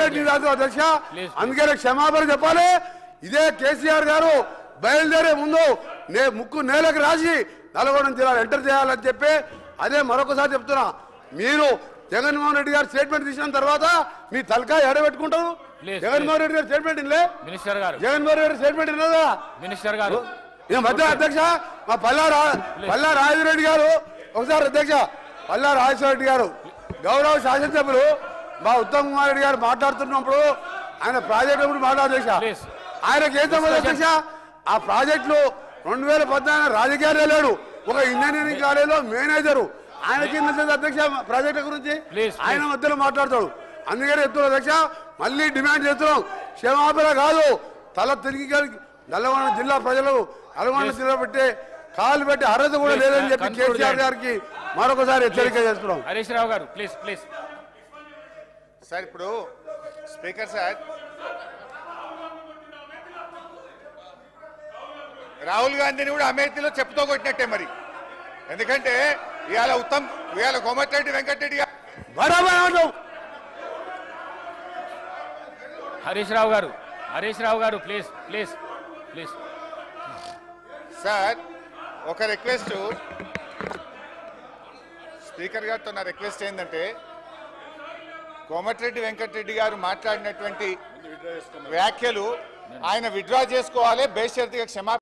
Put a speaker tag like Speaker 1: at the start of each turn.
Speaker 1: పెట్టింది కాదు అధ్యక్ష, అందుకనే క్షమాపణ చెప్పాలి. ఇదే కేసీఆర్ గారు బయలుదేరే ముందు ముక్కు నేలకు రాసి నల్గొండ జిల్లాలో ఎంటర్ చేయాలని చెప్పి అదే మరొకసారి చెప్తున్నా. మీరు జగన్మోహన్ రెడ్డి గారు స్టేట్మెంట్ తీసిన తర్వాత మీ తలకాయ ఎడబెట్టుకుంటారు. జగన్మోహన్ రెడ్డి గారు స్టేట్మెంట్ ఇన్లే,
Speaker 2: మినిస్టర్ గారు
Speaker 1: జగన్మోహన్ రెడ్డి స్టేట్మెంట్ ఇన్నదా
Speaker 2: మినిస్టర్ గారు
Speaker 1: ఈ మధ్య అధ్యక్ష మా పల్లా రాజరెడ్డి గారు ఒకసారి అధ్యక్ష పల్లా రాజశేఖర గారు గౌరవ శాసనసభ్యులు మా ఉత్తమ్ కుమార్ రెడ్డి గారు మాట్లాడుతున్నప్పుడు ఆయన ప్రాజెక్టు గురించి మాట్లాడేక్ష ఆయనకి ఏం సంబంధం అధ్యక్ష? ఆ ప్రాజెక్టులు 2014 రాజకీయాలు లేడు, ఒక ఇంజనీరింగ్ కాలేజీలో మేనేజరు ఆయనకి అధ్యక్ష ప్రాజెక్టు గురించి ఆయన మధ్యలో మాట్లాడతాడు. అందుకని చెప్తున్నాం అధ్యక్ష, మళ్ళీ డిమాండ్ చేస్తున్నాం, క్షమాపణ కాదు తల తిరిగి నల్గొండ జిల్లా ప్రజలు నల్గొండ జిల్లా పెట్టే కాలు పెట్టి అర్హత కూడా లేదని చెప్పి కేసీఆర్ గారికి మరొకసారి హెచ్చరిక చేస్తున్నాం.
Speaker 2: హరీష్ రావు గారు ప్లీజ్ ప్లీజ్.
Speaker 3: సార్ ఇప్పుడు స్పీకర్ సార్ రాహుల్ గాంధీని కూడా అమేథీలో చెప్పుతో కొట్టినట్టే మరి, ఎందుకంటే ఇవాళ కోమటిరెడ్డి వెంకటరెడ్డి గారు
Speaker 2: హరీష్ రావు గారు ప్లీజ్ ప్లీజ్ ప్లీజ్.
Speaker 3: సార్ ఒక రిక్వెస్ట్ స్పీకర్ గారితో, నా రిక్వెస్ట్ ఏంటంటే కోమటిరెడ్డి వెంకటరెడ్డి గారు మాట్లాడినటువంటి వ్యాఖ్యలు ఆయన విత్డ్రా చేసుకోవాలి, బేషరతుగా క్షమాపణ